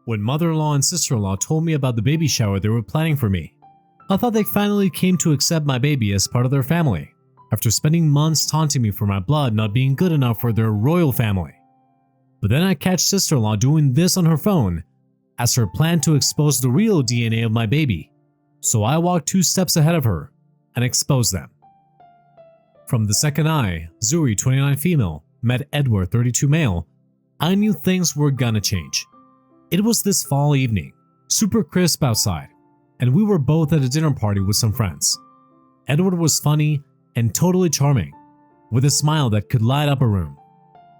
when mother-in-law and sister-in-law told me about the baby shower they were planning for me. I thought they finally came to accept my baby as part of their family, after spending months taunting me for my blood not being good enough for their royal family. But then I catch sister-in-law doing this on her phone as her plan to expose the real DNA of my baby, so I walked 2 steps ahead of her and exposed them. From the second I, Zuri, 29 female, met Edward, 32 male, I knew things were gonna change. It was this fall evening, super crisp outside, and we were both at a dinner party with some friends. Edward was funny and totally charming, with a smile that could light up a room.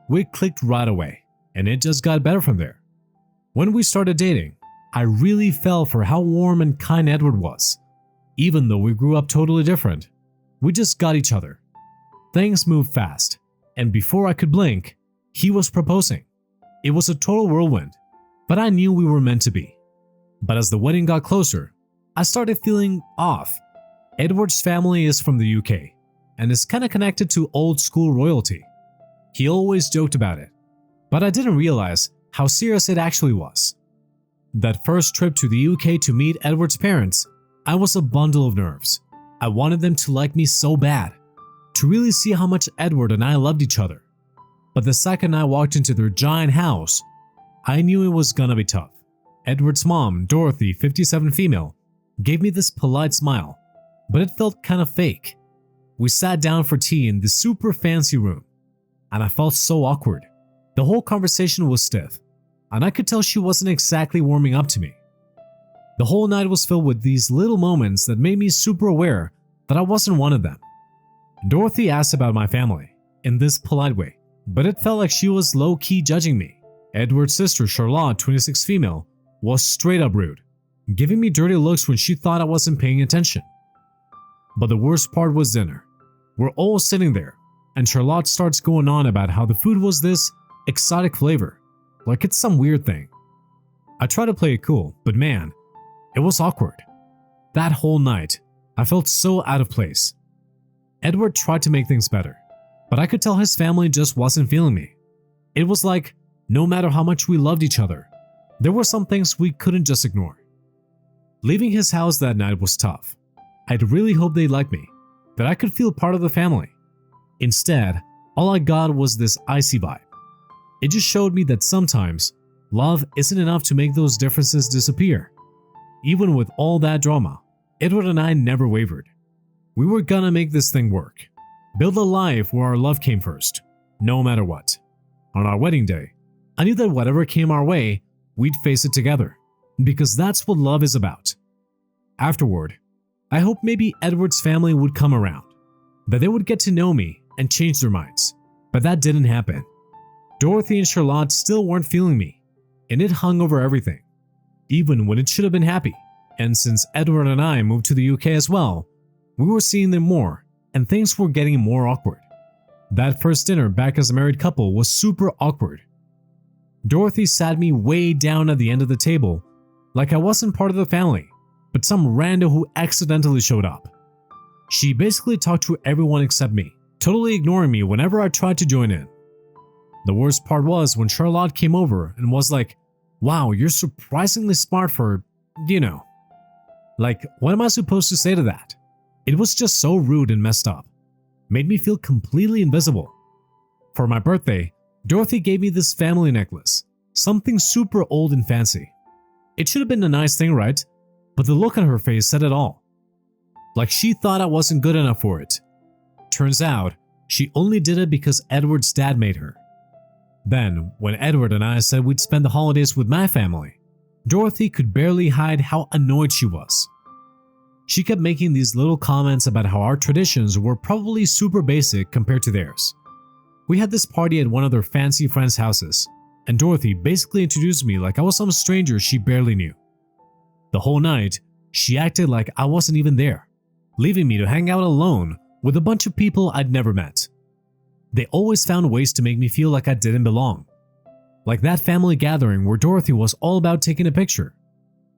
We clicked right away, and it just got better from there. When we started dating, I really fell for how warm and kind Edward was. Even though we grew up totally different, we just got each other. Things moved fast, and before I could blink, he was proposing. It was a total whirlwind, but I knew we were meant to be. But as the wedding got closer, I started feeling off. Edward's family is from the UK and is kinda connected to old school royalty. He always joked about it, but I didn't realize how serious it actually was. That first trip to the UK to meet Edward's parents, I was a bundle of nerves. I wanted them to like me so bad, to really see how much Edward and I loved each other. But the second I walked into their giant house, I knew it was gonna be tough. Edward's mom, Dorothy, 57 female, gave me this polite smile, but it felt kind of fake. We sat down for tea in this super fancy room, and I felt so awkward. The whole conversation was stiff, and I could tell she wasn't exactly warming up to me. The whole night was filled with these little moments that made me super aware that I wasn't one of them. Dorothy asked about my family in this polite way, but it felt like she was low-key judging me. Edward's sister, Charlotte, 26 female, was straight up rude, giving me dirty looks when she thought I wasn't paying attention. But the worst part was dinner. We're all sitting there, and Charlotte starts going on about how the food was this exotic flavor, like it's some weird thing. I try to play it cool, but man, it was awkward. That whole night, I felt so out of place. Edward tried to make things better, but I could tell his family just wasn't feeling me. It was like, no matter how much we loved each other, there were some things we couldn't just ignore. Leaving his house that night was tough. I'd really hoped they'd like me, that I could feel part of the family. Instead, all I got was this icy vibe. It just showed me that sometimes love isn't enough to make those differences disappear. Even with all that drama, Edward and I never wavered. We were gonna make this thing work. Build a life where our love came first, no matter what. On our wedding day, I knew that whatever came our way, we'd face it together, because that's what love is about. Afterward, I hoped maybe Edward's family would come around, that they would get to know me and change their minds, but that didn't happen. Dorothy and Charlotte still weren't feeling me, and it hung over everything, even when it should have been happy. And since Edward and I moved to the UK as well, we were seeing them more, and things were getting more awkward. That first dinner back as a married couple was super awkward. Dorothy sat me way down at the end of the table, like I wasn't part of the family, but some rando who accidentally showed up. She basically talked to everyone except me, totally ignoring me whenever I tried to join in. The worst part was when Charlotte came over and was like, "Wow, you're surprisingly smart for, you know." Like, what am I supposed to say to that? It was just so rude and messed up. Made me feel completely invisible. For my birthday, Dorothy gave me this family necklace, something super old and fancy. It should have been a nice thing, right? But the look on her face said it all. Like she thought I wasn't good enough for it. Turns out, she only did it because Edward's dad made her. Then, when Edward and I said we'd spend the holidays with my family, Dorothy could barely hide how annoyed she was. She kept making these little comments about how our traditions were probably super basic compared to theirs. We had this party at one of their fancy friends' houses, and Dorothy basically introduced me like I was some stranger she barely knew. The whole night, she acted like I wasn't even there, leaving me to hang out alone with a bunch of people I'd never met. They always found ways to make me feel like I didn't belong. Like that family gathering where Dorothy was all about taking a picture.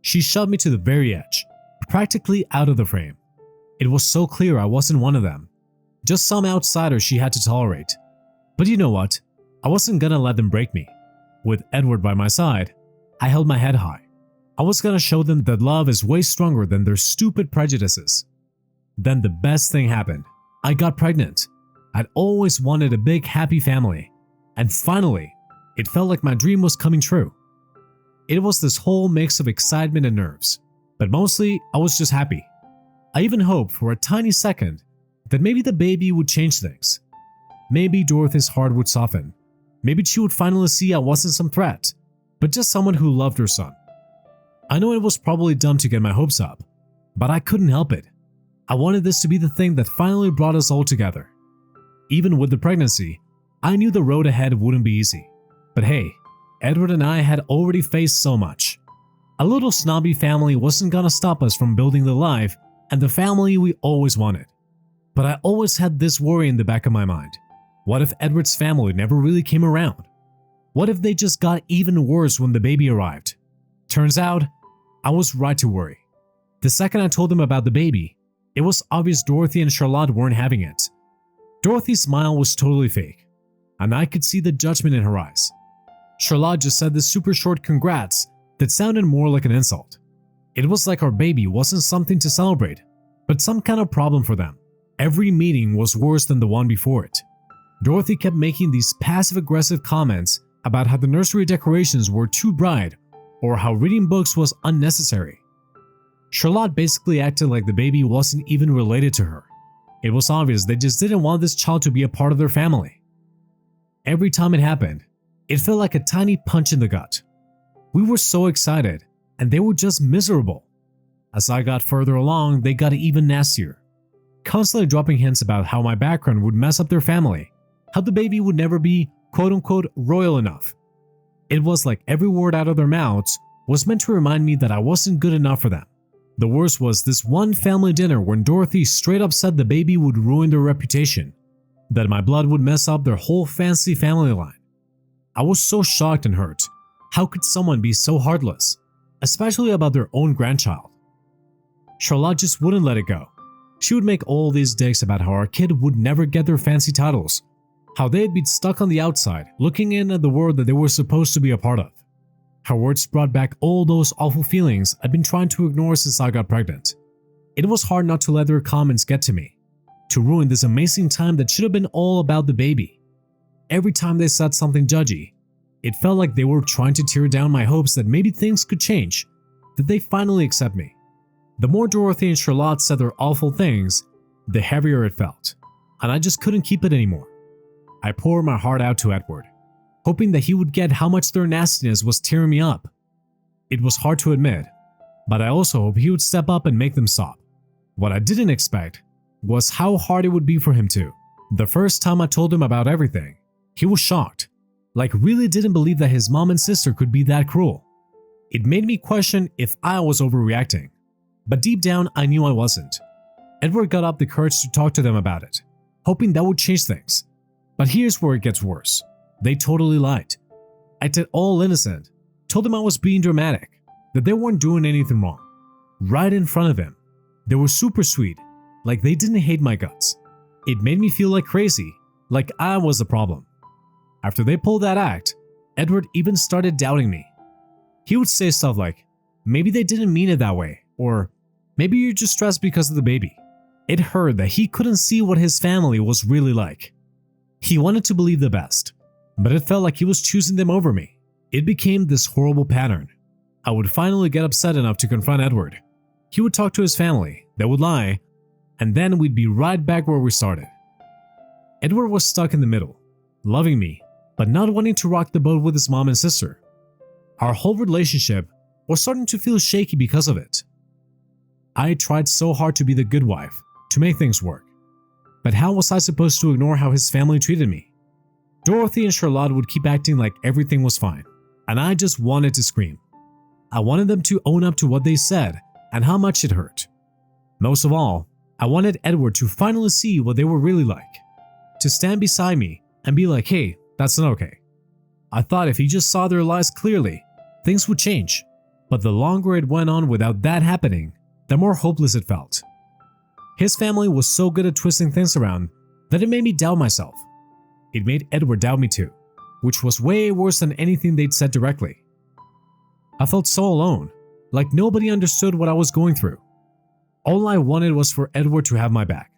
She shoved me to the very edge, practically out of the frame. It was so clear I wasn't one of them, just some outsider she had to tolerate. But you know what? I wasn't gonna let them break me. With Edward by my side, I held my head high. I was gonna show them that love is way stronger than their stupid prejudices. Then the best thing happened. I got pregnant. I'd always wanted a big happy family. And finally, it felt like my dream was coming true. It was this whole mix of excitement and nerves, but mostly I was just happy. I even hoped for a tiny second that maybe the baby would change things. Maybe Dorothy's heart would soften. Maybe she would finally see I wasn't some threat, but just someone who loved her son. I know it was probably dumb to get my hopes up, but I couldn't help it. I wanted this to be the thing that finally brought us all together. Even with the pregnancy, I knew the road ahead wouldn't be easy. But hey, Edward and I had already faced so much. A little snobby family wasn't gonna stop us from building the life and the family we always wanted. But I always had this worry in the back of my mind. What if Edward's family never really came around? What if they just got even worse when the baby arrived? Turns out, I was right to worry. The second I told them about the baby, it was obvious Dorothy and Charlotte weren't having it. Dorothy's smile was totally fake, and I could see the judgment in her eyes. Charlotte just said this super short congrats that sounded more like an insult. It was like our baby wasn't something to celebrate, but some kind of problem for them. Every meeting was worse than the one before it. Dorothy kept making these passive-aggressive comments about how the nursery decorations were too bright or how reading books was unnecessary. Charlotte basically acted like the baby wasn't even related to her. It was obvious they just didn't want this child to be a part of their family. Every time it happened, it felt like a tiny punch in the gut. We were so excited, and they were just miserable. As I got further along, they got even nastier, constantly dropping hints about how my background would mess up their family, how the baby would never be quote-unquote royal enough. It was like every word out of their mouths was meant to remind me that I wasn't good enough for them. The worst was this one family dinner when Dorothy straight up said the baby would ruin their reputation, that my blood would mess up their whole fancy family line. I was so shocked and hurt. How could someone be so heartless, especially about their own grandchild? Charlotte just wouldn't let it go. She would make all these dicks about how our kid would never get their fancy titles, how they'd be stuck on the outside, looking in at the world that they were supposed to be a part of. Her words brought back all those awful feelings I'd been trying to ignore since I got pregnant. It was hard not to let their comments get to me, to ruin this amazing time that should have been all about the baby. Every time they said something judgy, it felt like they were trying to tear down my hopes that maybe things could change, that they finally accept me. The more Dorothy and Charlotte said their awful things, the heavier it felt, and I just couldn't keep it anymore. I poured my heart out to Edward, hoping that he would get how much their nastiness was tearing me up. It was hard to admit, but I also hoped he would step up and make them stop. What I didn't expect was how hard it would be for him to. The first time I told him about everything, he was shocked, like really didn't believe that his mom and sister could be that cruel. It made me question if I was overreacting, but deep down I knew I wasn't. Edward got up the courage to talk to them about it, hoping that would change things. But here's where it gets worse. They totally lied. I acted all innocent, told them I was being dramatic, that they weren't doing anything wrong. Right in front of him. They were super sweet, like they didn't hate my guts. It made me feel like crazy, like I was the problem. After they pulled that act, Edward even started doubting me. He would say stuff like, maybe they didn't mean it that way, or maybe you're just stressed because of the baby. It hurt that he couldn't see what his family was really like. He wanted to believe the best, but it felt like he was choosing them over me. It became this horrible pattern. I would finally get upset enough to confront Edward. He would talk to his family, they would lie, and then we'd be right back where we started. Edward was stuck in the middle, loving me, but not wanting to rock the boat with his mom and sister. Our whole relationship was starting to feel shaky because of it. I tried so hard to be the good wife, to make things work. But how was I supposed to ignore how his family treated me? Dorothy and Charlotte would keep acting like everything was fine, and I just wanted to scream. I wanted them to own up to what they said and how much it hurt. Most of all, I wanted Edward to finally see what they were really like, to stand beside me and be like, hey, that's not okay. I thought if he just saw their lies clearly, things would change. But the longer it went on without that happening, the more hopeless it felt. His family was so good at twisting things around that it made me doubt myself. It made Edward doubt me too, which was way worse than anything they'd said directly. I felt so alone, like nobody understood what I was going through. All I wanted was for Edward to have my back,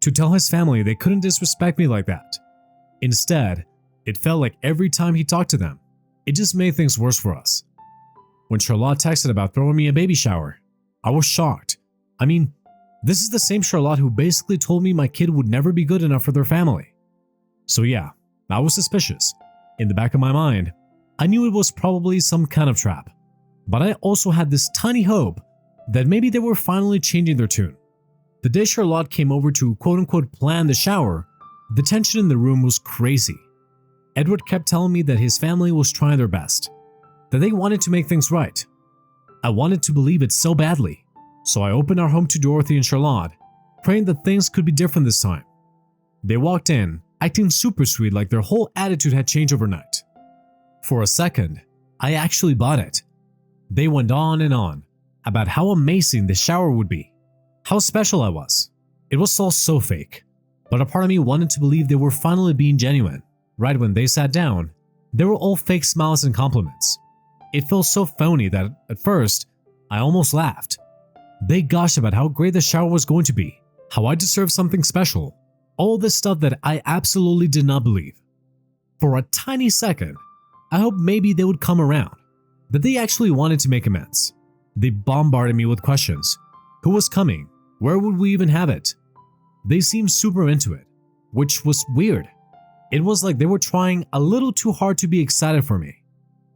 to tell his family they couldn't disrespect me like that. Instead, it felt like every time he talked to them, it just made things worse for us. When Charlotte texted about throwing me a baby shower, I was shocked. I mean, this is the same Charlotte who basically told me my kid would never be good enough for their family. So yeah, I was suspicious. In the back of my mind, I knew it was probably some kind of trap. But I also had this tiny hope that maybe they were finally changing their tune. The day Charlotte came over to quote-unquote plan the shower, the tension in the room was crazy. Edward kept telling me that his family was trying their best, that they wanted to make things right. I wanted to believe it so badly, so I opened our home to Dorothy and Charlotte, praying that things could be different this time. They walked in, acting super sweet like their whole attitude had changed overnight. For a second, I actually bought it. They went on and on about how amazing the shower would be, how special I was. It was all so fake, but a part of me wanted to believe they were finally being genuine. Right when they sat down, they were all fake smiles and compliments. It felt so phony that at first, I almost laughed. They gushed about how great the shower was going to be, how I deserved something special, all this stuff that I absolutely did not believe. For a tiny second, I hoped maybe they would come around, that they actually wanted to make amends. They bombarded me with questions. Who was coming? Where would we even have it? They seemed super into it, which was weird. It was like they were trying a little too hard to be excited for me.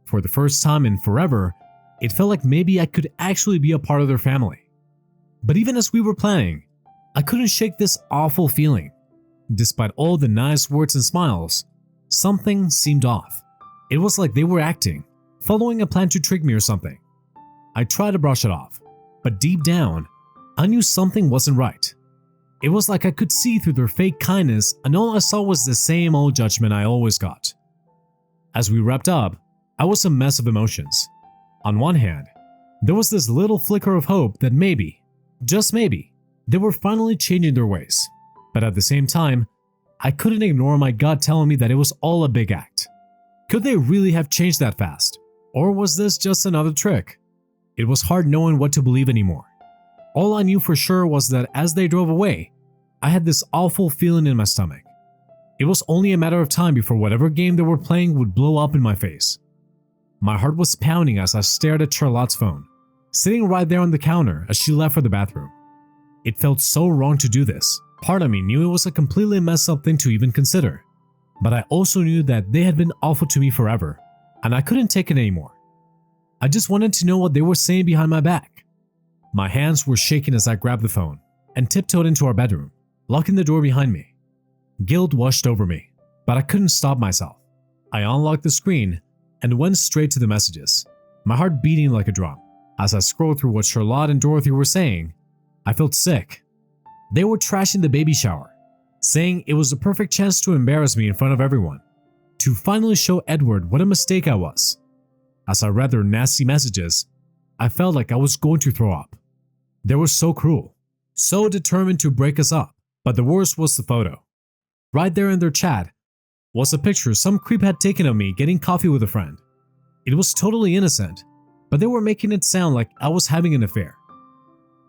For the first time in forever, it felt like maybe I could actually be a part of their family. But even as we were planning, I couldn't shake this awful feeling. Despite all the nice words and smiles, something seemed off. It was like they were acting, following a plan to trick me or something. I tried to brush it off, but deep down, I knew something wasn't right. It was like I could see through their fake kindness, and all I saw was the same old judgment I always got. As we wrapped up, I was a mess of emotions. On one hand, there was this little flicker of hope that maybe, just maybe, they were finally changing their ways. But at the same time, I couldn't ignore my gut telling me that it was all a big act. Could they really have changed that fast? Or was this just another trick? It was hard knowing what to believe anymore. All I knew for sure was that as they drove away, I had this awful feeling in my stomach. It was only a matter of time before whatever game they were playing would blow up in my face. My heart was pounding as I stared at Charlotte's phone, sitting right there on the counter as she left for the bathroom. It felt so wrong to do this. Part of me knew it was a completely messed up thing to even consider, but I also knew that they had been awful to me forever, and I couldn't take it anymore. I just wanted to know what they were saying behind my back. My hands were shaking as I grabbed the phone and tiptoed into our bedroom, locking the door behind me. Guilt washed over me, but I couldn't stop myself. I unlocked the screen and went straight to the messages, my heart beating like a drum. As I scrolled through what Charlotte and Dorothy were saying, I felt sick. They were trashing the baby shower, saying it was the perfect chance to embarrass me in front of everyone, to finally show Edward what a mistake I was. As I read their nasty messages, I felt like I was going to throw up. They were so cruel, so determined to break us up, but the worst was the photo. Right there in their chat was a picture some creep had taken of me getting coffee with a friend. It was totally innocent, but they were making it sound like I was having an affair.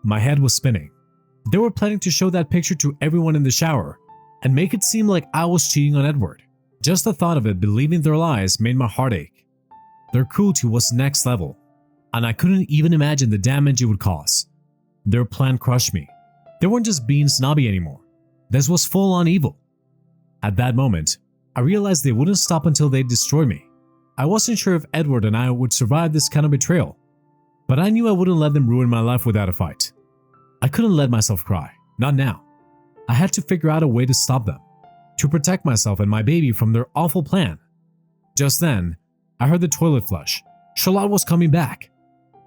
My head was spinning. They were planning to show that picture to everyone in the shower and make it seem like I was cheating on Edward. Just the thought of it believing their lies made my heart ache. Their cruelty was next level, and I couldn't even imagine the damage it would cause. Their plan crushed me. They weren't just being snobby anymore. This was full-on evil. At that moment, I realized they wouldn't stop until they destroyed me. I wasn't sure if Edward and I would survive this kind of betrayal, but I knew I wouldn't let them ruin my life without a fight. I couldn't let myself cry, not now. I had to figure out a way to stop them, to protect myself and my baby from their awful plan. Just then, I heard the toilet flush. Charlotte was coming back.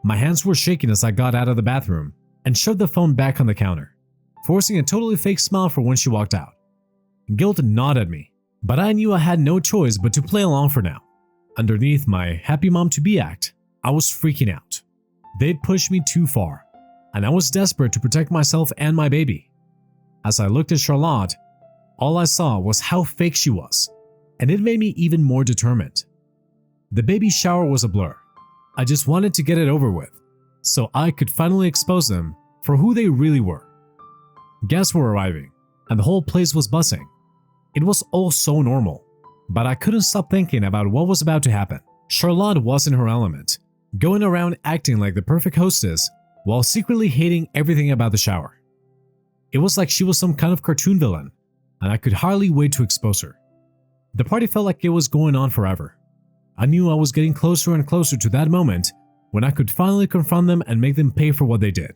My hands were shaking as I got out of the bathroom and shoved the phone back on the counter, forcing a totally fake smile for when she walked out. Guilt gnawed at me, but I knew I had no choice but to play along for now. Underneath my happy mom-to-be act, I was freaking out. They'd pushed me too far, and I was desperate to protect myself and my baby. As I looked at Charlotte, all I saw was how fake she was, and it made me even more determined. The baby shower was a blur. I just wanted to get it over with, so I could finally expose them for who they really were. Guests were arriving, and the whole place was buzzing. It was all so normal, but I couldn't stop thinking about what was about to happen. Charlotte was in her element, going around acting like the perfect hostess while secretly hating everything about the shower. It was like she was some kind of cartoon villain, and I could hardly wait to expose her. The party felt like it was going on forever. I knew I was getting closer and closer to that moment when I could finally confront them and make them pay for what they did.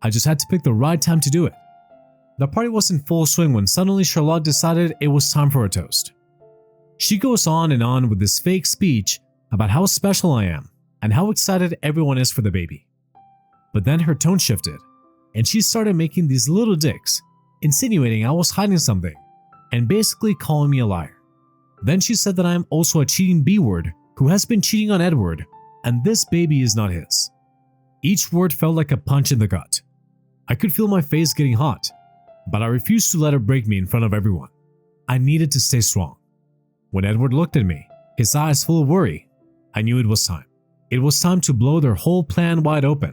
I just had to pick the right time to do it. The party was in full swing when suddenly Charlotte decided it was time for a toast. She goes on and on with this fake speech about how special I am and how excited everyone is for the baby. But then her tone shifted, and she started making these little dicks, insinuating I was hiding something, and basically calling me a liar. Then she said that I am also a cheating B-word who has been cheating on Edward, and this baby is not his. Each word felt like a punch in the gut. I could feel my face getting hot, but I refused to let her break me in front of everyone. I needed to stay strong. When Edward looked at me, his eyes full of worry, I knew it was time. It was time to blow their whole plan wide open.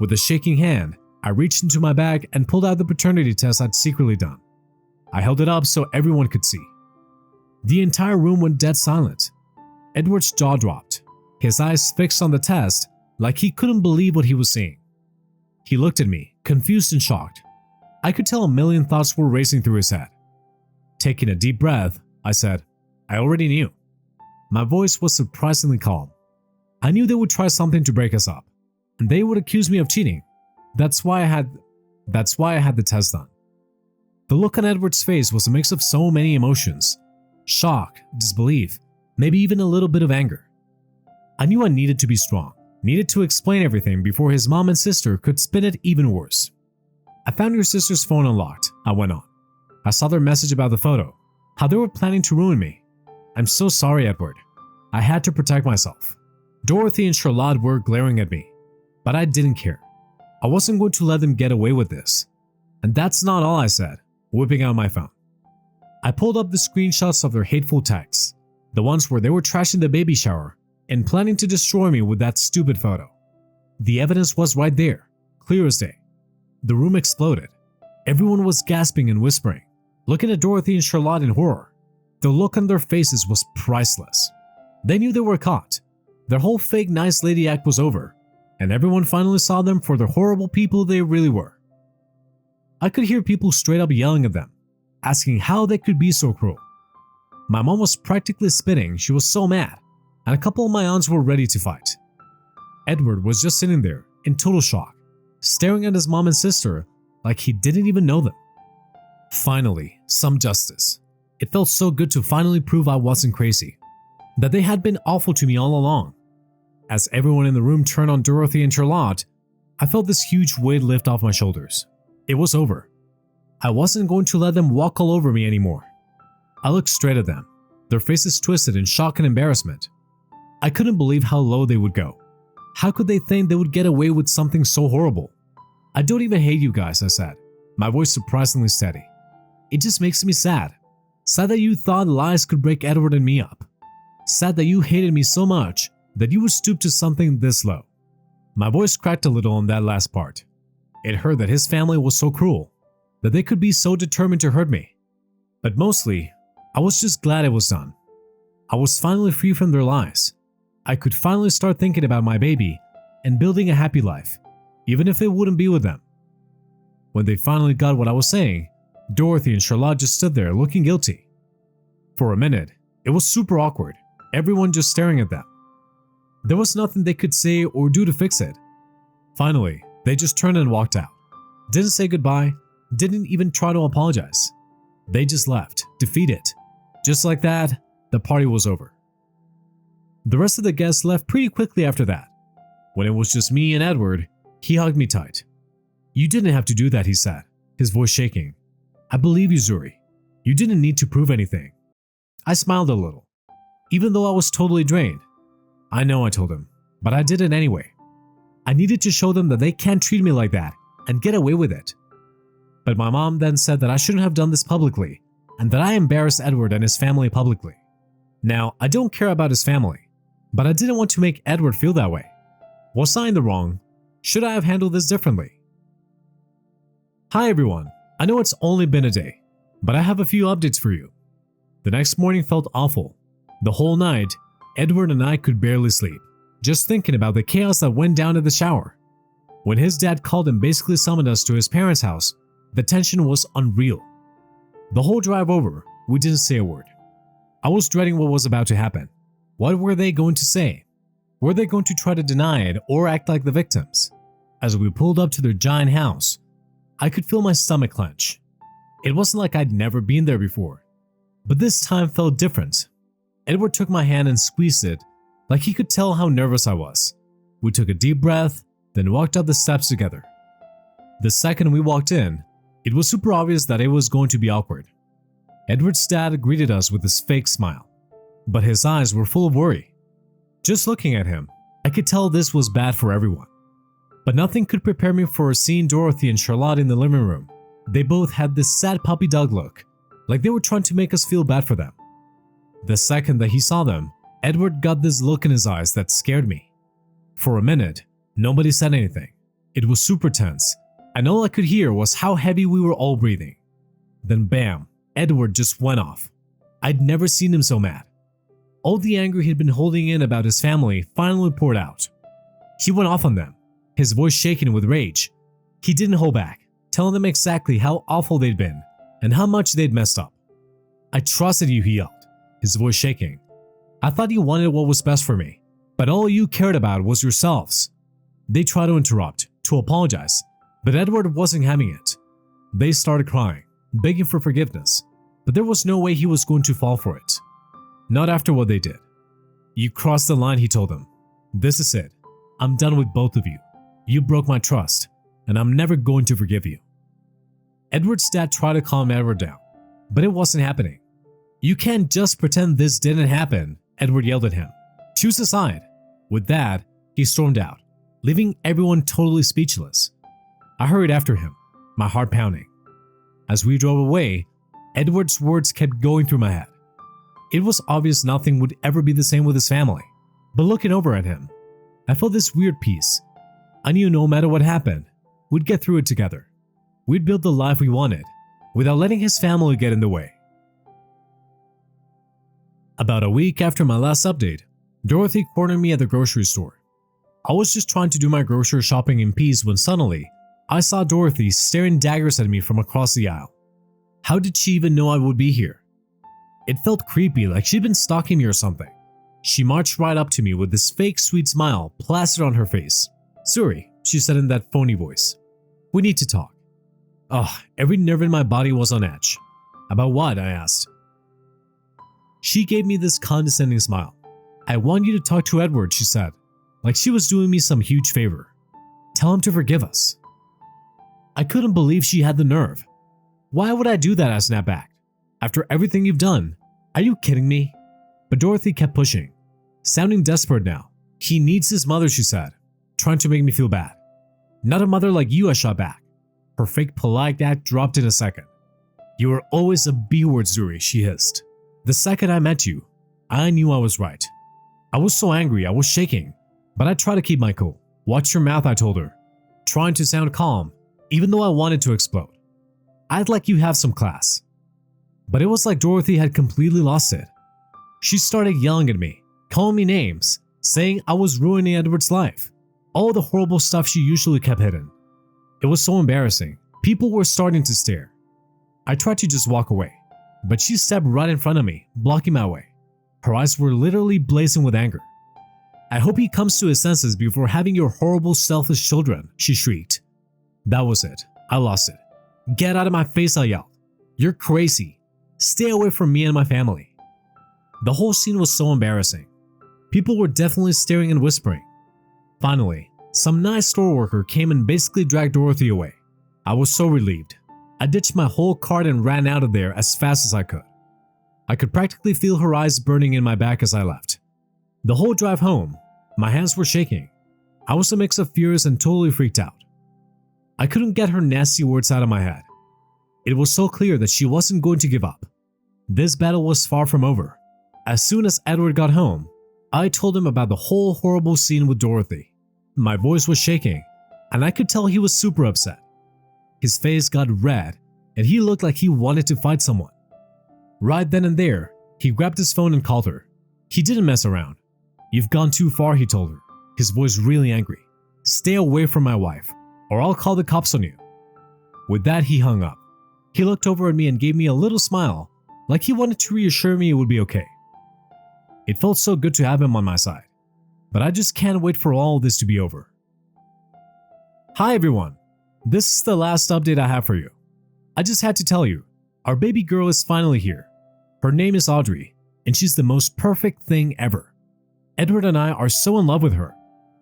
With a shaking hand, I reached into my bag and pulled out the paternity test I'd secretly done. I held it up so everyone could see. The entire room went dead silent. Edward's jaw dropped, his eyes fixed on the test like he couldn't believe what he was seeing. He looked at me, confused and shocked. I could tell a million thoughts were racing through his head. Taking a deep breath, I said, "I already knew." My voice was surprisingly calm. I knew they would try something to break us up, and they would accuse me of cheating. That's why I had the test done. The look on Edward's face was a mix of so many emotions: shock, disbelief, maybe even a little bit of anger. I knew I needed to be strong, needed to explain everything before his mom and sister could spin it even worse. "I found your sister's phone unlocked," I went on. "I saw their message about the photo, how they were planning to ruin me. I'm so sorry, Edward. I had to protect myself." Dorothy and Charlotte were glaring at me, but I didn't care. I wasn't going to let them get away with this. And that's not all, I said, whipping out my phone. I pulled up the screenshots of their hateful texts, the ones where they were trashing the baby shower and planning to destroy me with that stupid photo. The evidence was right there, clear as day. The room exploded. Everyone was gasping and whispering, looking at Dorothy and Charlotte in horror. The look on their faces was priceless. They knew they were caught. Their whole fake nice lady act was over, and everyone finally saw them for the horrible people they really were. I could hear people straight up yelling at them, asking how they could be so cruel. My mom was practically spitting, she was so mad, and a couple of my aunts were ready to fight. Edward was just sitting there, in total shock, staring at his mom and sister like he didn't even know them. Finally, some justice. It felt so good to finally prove I wasn't crazy, that they had been awful to me all along. As everyone in the room turned on Dorothy and Charlotte, I felt this huge weight lift off my shoulders. It was over. I wasn't going to let them walk all over me anymore. I looked straight at them, their faces twisted in shock and embarrassment. I couldn't believe how low they would go. How could they think they would get away with something so horrible? "I don't even hate you guys," I said, my voice surprisingly steady. "It just makes me sad. Sad that you thought lies could break Edward and me up. Sad that you hated me so much that you would stoop to something this low." My voice cracked a little on that last part. It hurt that his family was so cruel, that they could be so determined to hurt me. But mostly, I was just glad it was done. I was finally free from their lies. I could finally start thinking about my baby and building a happy life, even if it wouldn't be with them. When they finally got what I was saying, Dorothy and Charlotte just stood there looking guilty. For a minute, it was super awkward, everyone just staring at them. There was nothing they could say or do to fix it. Finally, they just turned and walked out. Didn't say goodbye, didn't even try to apologize. They just left, defeated. Just like that, the party was over. The rest of the guests left pretty quickly after that. When it was just me and Edward, he hugged me tight. "You didn't have to do that," he said, his voice shaking. "I believe you, Zuri. You didn't need to prove anything." I smiled a little, even though I was totally drained. "I know," I told him, "but I did it anyway. I needed to show them that they can't treat me like that and get away with it." But my mom then said that I shouldn't have done this publicly and that I embarrassed Edward and his family publicly. Now, I don't care about his family. But I didn't want to make Edward feel that way. Was I in the wrong? Should I have handled this differently? Hi everyone, I know it's only been a day, but I have a few updates for you. The next morning felt awful. The whole night, Edward and I could barely sleep, just thinking about the chaos that went down in the shower. When his dad called and basically summoned us to his parents' house, the tension was unreal. The whole drive over, we didn't say a word. I was dreading what was about to happen. What were they going to say? Were they going to try to deny it or act like the victims? As we pulled up to their giant house, I could feel my stomach clench. It wasn't like I'd never been there before, but this time felt different. Edward took my hand and squeezed it like he could tell how nervous I was. We took a deep breath, then walked up the steps together. The second we walked in, it was super obvious that it was going to be awkward. Edward's dad greeted us with his fake smile, but his eyes were full of worry. Just looking at him, I could tell this was bad for everyone. But nothing could prepare me for seeing Dorothy and Charlotte in the living room. They both had this sad puppy dog look, like they were trying to make us feel bad for them. The second that he saw them, Edward got this look in his eyes that scared me. For a minute, nobody said anything. It was super tense, and all I could hear was how heavy we were all breathing. Then bam, Edward just went off. I'd never seen him so mad. All the anger he'd been holding in about his family finally poured out. He went off on them, his voice shaking with rage. He didn't hold back, telling them exactly how awful they'd been and how much they'd messed up. "I trusted you," he yelled, his voice shaking. "I thought you wanted what was best for me, but all you cared about was yourselves." They tried to interrupt, to apologize, but Edward wasn't having it. They started crying, begging for forgiveness, but there was no way he was going to fall for it. Not after what they did. "You crossed the line," he told them. "This is it. I'm done with both of you. You broke my trust, and I'm never going to forgive you." Edward's dad tried to calm Edward down, but it wasn't happening. "You can't just pretend this didn't happen," Edward yelled at him. "Choose a side." With that, he stormed out, leaving everyone totally speechless. I hurried after him, my heart pounding. As we drove away, Edward's words kept going through my head. It was obvious nothing would ever be the same with his family, but looking over at him, I felt this weird peace. I knew no matter what happened, we'd get through it together. We'd build the life we wanted, without letting his family get in the way. About a week after my last update, Dorothy cornered me at the grocery store. I was just trying to do my grocery shopping in peace when suddenly, I saw Dorothy staring daggers at me from across the aisle. How did she even know I would be here? It felt creepy, like she'd been stalking me or something. She marched right up to me with this fake sweet smile plastered on her face. "Zuri," she said in that phony voice. "We need to talk." Every nerve in my body was on edge. "About what?" I asked. She gave me this condescending smile. "I want you to talk to Edward," she said, like she was doing me some huge favor. "Tell him to forgive us." I couldn't believe she had the nerve. "Why would I do that?" I snapped back. "After everything you've done? Are you kidding me?" But Dorothy kept pushing, sounding desperate now. "He needs his mother," she said, trying to make me feel bad. "Not a mother like you," I shot back. Her fake polite act dropped in a second. "You were always a B-word, Zuri," she hissed. "The second I met you, I knew I was right." I was so angry, I was shaking, but I tried to keep my cool. "Watch your mouth," I told her, trying to sound calm, even though I wanted to explode. "I'd like you have some class." But it was like Dorothy had completely lost it. She started yelling at me, calling me names, saying I was ruining Edward's life. All the horrible stuff she usually kept hidden. It was so embarrassing. People were starting to stare. I tried to just walk away, but she stepped right in front of me, blocking my way. Her eyes were literally blazing with anger. "I hope he comes to his senses before having your horrible, selfish children," she shrieked. That was it. I lost it. "Get out of my face," I yelled. "You're crazy. Stay away from me and my family." The whole scene was so embarrassing. People were definitely staring and whispering. Finally, some nice store worker came and basically dragged Dorothy away. I was so relieved. I ditched my whole cart and ran out of there as fast as I could. I could practically feel her eyes burning in my back as I left. The whole drive home, my hands were shaking. I was a mix of furious and totally freaked out. I couldn't get her nasty words out of my head. It was so clear that she wasn't going to give up. This battle was far from over. As soon as Edward got home, I told him about the whole horrible scene with Dorothy. My voice was shaking, and I could tell he was super upset. His face got red, and he looked like he wanted to fight someone. Right then and there, he grabbed his phone and called her. He didn't mess around. "You've gone too far," he told her, his voice really angry. "Stay away from my wife, or I'll call the cops on you." With that, he hung up. He looked over at me and gave me a little smile, like he wanted to reassure me it would be okay. It felt so good to have him on my side, but I just can't wait for all this to be over. Hi everyone, this is the last update I have for you. I just had to tell you, our baby girl is finally here. Her name is Audrey, and she's the most perfect thing ever. Edward and I are so in love with her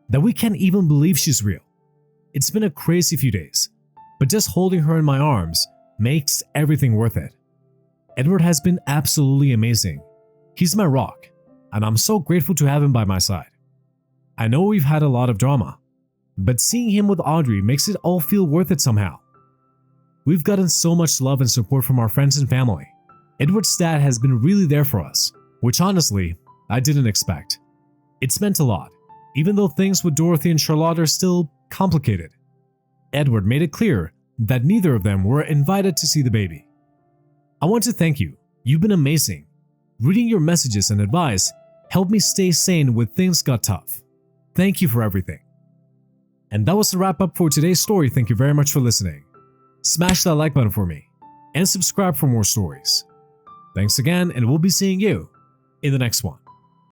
that we can't even believe she's real. It's been a crazy few days, but just holding her in my arms makes everything worth it. Edward has been absolutely amazing. He's my rock, and I'm so grateful to have him by my side. I know we've had a lot of drama, but seeing him with Audrey makes it all feel worth it somehow. We've gotten so much love and support from our friends and family. Edward's dad has been really there for us, which honestly, I didn't expect. It's meant a lot, even though things with Dorothy and Charlotte are still complicated. Edward made it clear that neither of them were invited to see the baby. I want to thank you. You've been amazing. Reading your messages and advice helped me stay sane when things got tough. Thank you for everything. And that was the wrap up for today's story. Thank you very much for listening. Smash that like button for me and subscribe for more stories. Thanks again, and we'll be seeing you in the next one.